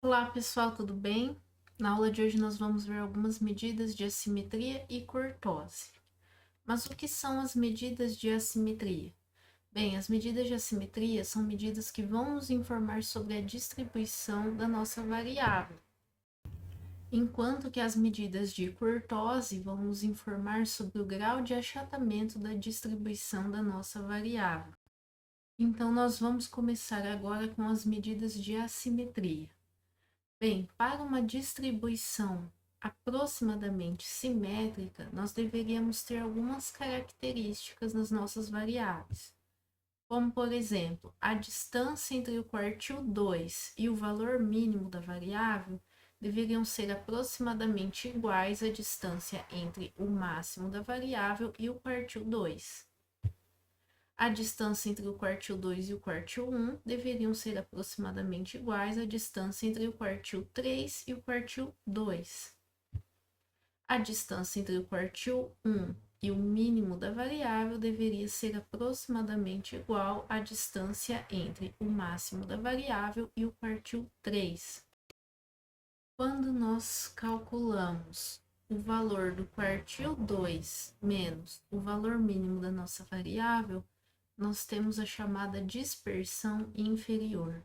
Olá pessoal, tudo bem? Na aula de hoje nós vamos ver algumas medidas de assimetria e cortose. Mas o que são as medidas de assimetria? Bem, as medidas de assimetria são medidas que vão nos informar sobre a distribuição da nossa variável, enquanto que as medidas de cortose vão nos informar sobre o grau de achatamento da distribuição da nossa variável. Então, nós vamos começar agora com as medidas de assimetria. Bem, para uma distribuição aproximadamente simétrica, nós deveríamos ter algumas características nas nossas variáveis, como, por exemplo, a distância entre o quartil 2 e o valor mínimo da variável deveriam ser aproximadamente iguais à distância entre o máximo da variável e o quartil 2. A distância entre o quartil 2 e o quartil 1 deveriam ser aproximadamente iguais à distância entre o quartil 3 e o quartil 2. A distância entre o quartil 1 e o mínimo da variável deveria ser aproximadamente igual à distância entre o máximo da variável e o quartil 3. Quando nós calculamos o valor do quartil 2 menos o valor mínimo da nossa variável, nós temos a chamada dispersão inferior,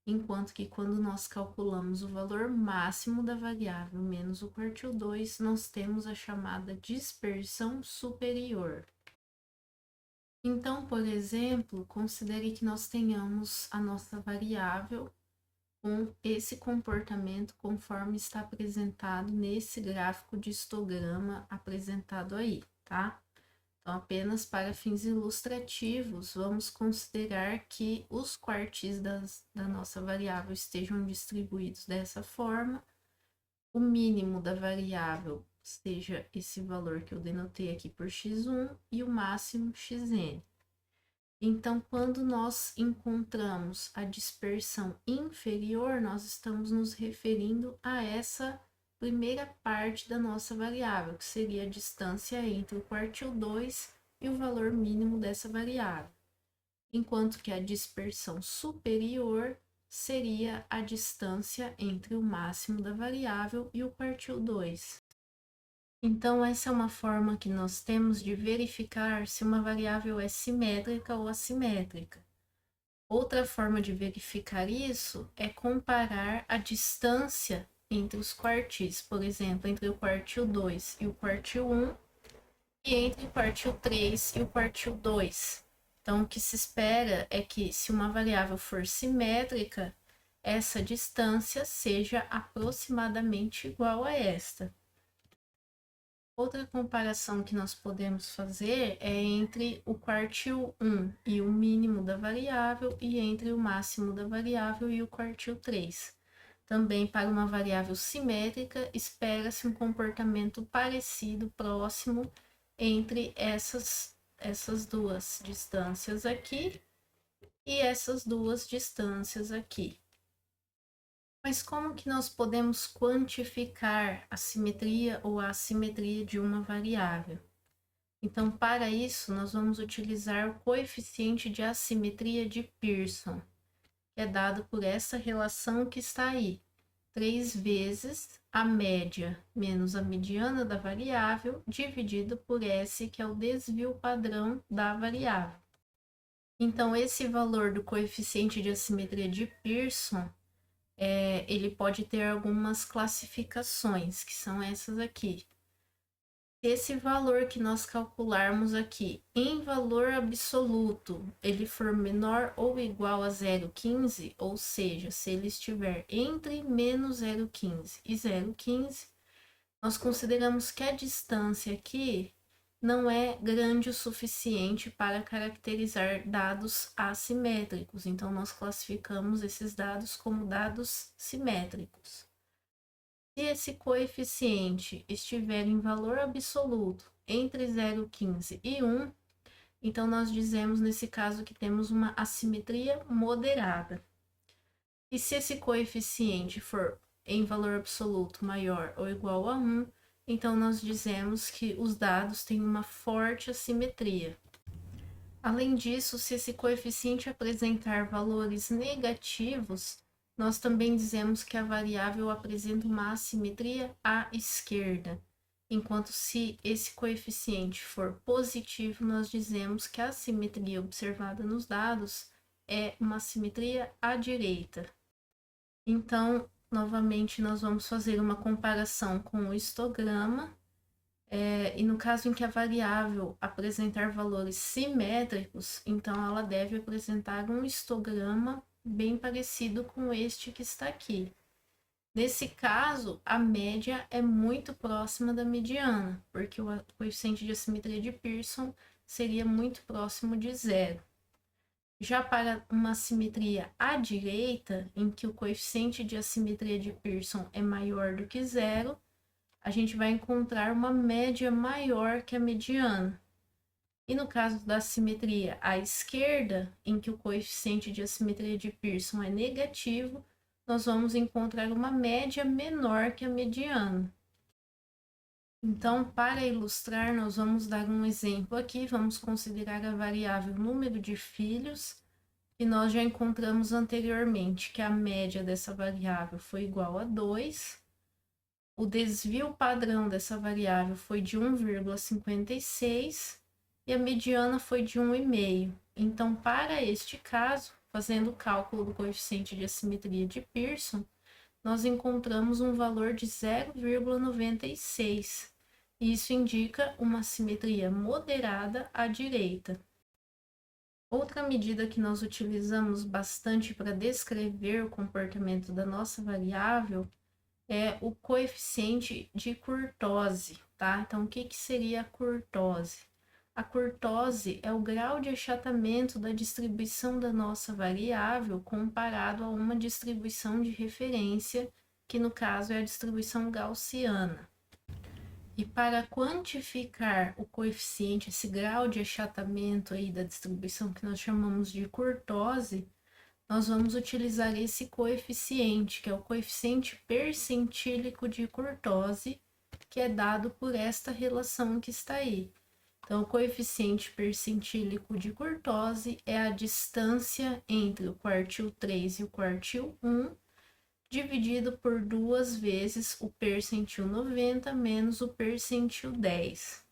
enquanto que quando nós calculamos o valor máximo da variável menos o quartil 2, nós temos a chamada dispersão superior. Então, por exemplo, considere que nós tenhamos a nossa variável com esse comportamento conforme está apresentado nesse gráfico de histograma apresentado aí, tá? Então, apenas para fins ilustrativos, vamos considerar que os quartis da nossa variável estejam distribuídos dessa forma, o mínimo da variável seja esse valor que eu denotei aqui por x1 e o máximo xn. Então, quando nós encontramos a dispersão inferior, nós estamos nos referindo a essa primeira parte da nossa variável, que seria a distância entre o quartil 2 e o valor mínimo dessa variável, enquanto que a dispersão superior seria a distância entre o máximo da variável e o quartil 2. Então, essa é uma forma que nós temos de verificar se uma variável é simétrica ou assimétrica. Outra forma de verificar isso é comparar a distância entre os quartis, por exemplo, entre o quartil 2 e o quartil 1, e entre o quartil 3 e o quartil 2. Então, o que se espera é que, se uma variável for simétrica, essa distância seja aproximadamente igual a esta. Outra comparação que nós podemos fazer é entre o quartil 1 e o mínimo da variável e entre o máximo da variável e o quartil 3. Também para uma variável simétrica, espera-se um comportamento parecido, próximo, entre essas duas distâncias aqui e essas duas distâncias aqui. Mas como que nós podemos quantificar a simetria ou a assimetria de uma variável? Então, para isso, nós vamos utilizar o coeficiente de assimetria de Pearson, que é dado por essa relação que está aí, 3 vezes a média menos a mediana da variável, dividido por S, que é o desvio padrão da variável. Então, esse valor do coeficiente de assimetria de Pearson, ele pode ter algumas classificações, que são essas aqui. Se esse valor que nós calcularmos aqui, em valor absoluto, ele for menor ou igual a 0,15, ou seja, se ele estiver entre menos 0,15 e 0,15, nós consideramos que a distância aqui não é grande o suficiente para caracterizar dados assimétricos. Então, nós classificamos esses dados como dados simétricos. Se esse coeficiente estiver em valor absoluto entre 0,15 e 1, então nós dizemos nesse caso que temos uma assimetria moderada. E se esse coeficiente for em valor absoluto maior ou igual a 1, então nós dizemos que os dados têm uma forte assimetria. Além disso, se esse coeficiente apresentar valores negativos, nós também dizemos que a variável apresenta uma assimetria à esquerda, enquanto se esse coeficiente for positivo, nós dizemos que a assimetria observada nos dados é uma assimetria à direita. Então, novamente, nós vamos fazer uma comparação com o histograma, e no caso em que a variável apresentar valores simétricos, então ela deve apresentar um histograma bem parecido com este que está aqui. Nesse caso, a média é muito próxima da mediana, porque o coeficiente de assimetria de Pearson seria muito próximo de zero. Já para uma simetria à direita, em que o coeficiente de assimetria de Pearson é maior do que zero, a gente vai encontrar uma média maior que a mediana. E no caso da simetria à esquerda, em que o coeficiente de assimetria de Pearson é negativo, nós vamos encontrar uma média menor que a mediana. Então, para ilustrar, nós vamos dar um exemplo aqui, vamos considerar a variável número de filhos, que nós já encontramos anteriormente, que a média dessa variável foi igual a 2, o desvio padrão dessa variável foi de 1,56 e a mediana foi de 1,5. Então, para este caso, fazendo o cálculo do coeficiente de assimetria de Pearson, nós encontramos um valor de 0,96. Isso indica uma simetria moderada à direita. Outra medida que nós utilizamos bastante para descrever o comportamento da nossa variável é o coeficiente de curtose, tá? Então, o que seria a curtose? A curtose é o grau de achatamento da distribuição da nossa variável comparado a uma distribuição de referência, que no caso é a distribuição gaussiana. E para quantificar o coeficiente, esse grau de achatamento aí da distribuição que nós chamamos de curtose, nós vamos utilizar esse coeficiente, que é o coeficiente percentílico de curtose, que é dado por esta relação que está aí. Então, o coeficiente percentílico de curtose é a distância entre o quartil 3 e o quartil 1, dividido por 2 vezes o percentil 90 menos o percentil 10.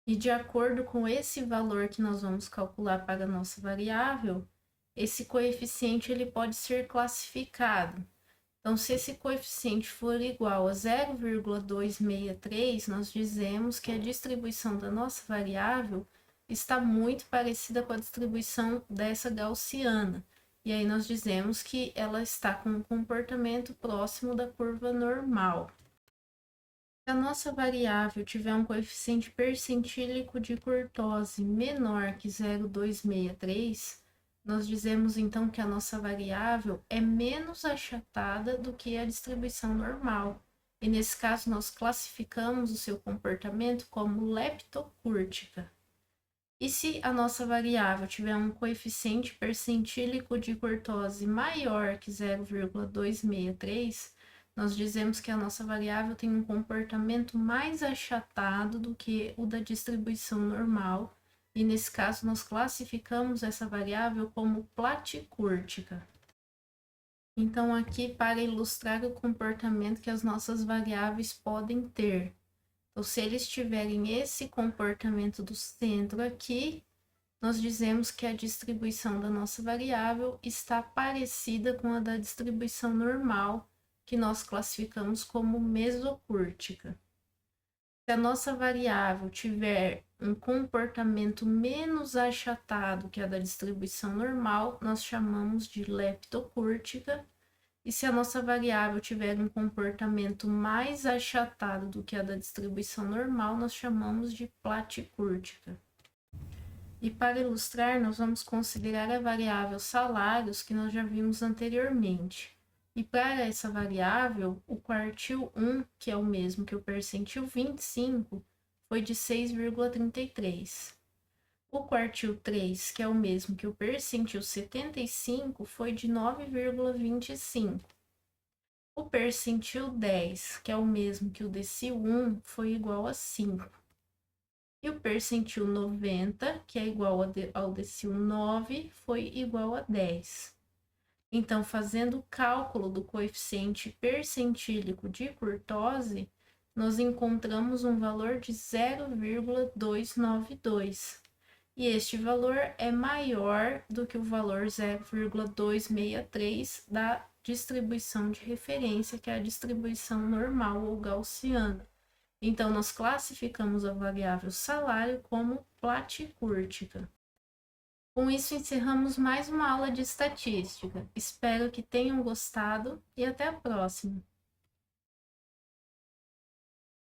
E de acordo com esse valor que nós vamos calcular para a nossa variável, esse coeficiente ele pode ser classificado. Então, se esse coeficiente for igual a 0,263, nós dizemos que a distribuição da nossa variável está muito parecida com a distribuição dessa gaussiana. E aí nós dizemos que ela está com um comportamento próximo da curva normal. Se a nossa variável tiver um coeficiente percentílico de curtose menor que 0,263, nós dizemos então que a nossa variável é menos achatada do que a distribuição normal. E nesse caso, nós classificamos o seu comportamento como leptocúrtica. E se a nossa variável tiver um coeficiente percentílico de curtose maior que 0,263, nós dizemos que a nossa variável tem um comportamento mais achatado do que o da distribuição normal, e nesse caso nós classificamos essa variável como platicúrtica. Então, aqui para ilustrar o comportamento que as nossas variáveis podem ter. Então, se eles tiverem esse comportamento do centro aqui, nós dizemos que a distribuição da nossa variável está parecida com a da distribuição normal, que nós classificamos como mesocúrtica. Se a nossa variável tiver um comportamento menos achatado que a da distribuição normal, nós chamamos de leptocúrtica. E se a nossa variável tiver um comportamento mais achatado do que a da distribuição normal, nós chamamos de platicúrtica. E para ilustrar, nós vamos considerar a variável salários que nós já vimos anteriormente. E para essa variável, o quartil 1, que é o mesmo que o percentil 25, foi de 6,33. O quartil 3, que é o mesmo que o percentil 75, foi de 9,25. O percentil 10, que é o mesmo que o decil 1, foi igual a 5. E o percentil 90, que é igual ao decil 9, foi igual a 10. Então, fazendo o cálculo do coeficiente percentílico de curtose, nós encontramos um valor de 0,292. E este valor é maior do que o valor 0,263 da distribuição de referência, que é a distribuição normal ou gaussiana. Então, nós classificamos a variável salário como platicúrtica. Com isso, encerramos mais uma aula de estatística. Espero que tenham gostado e até a próxima!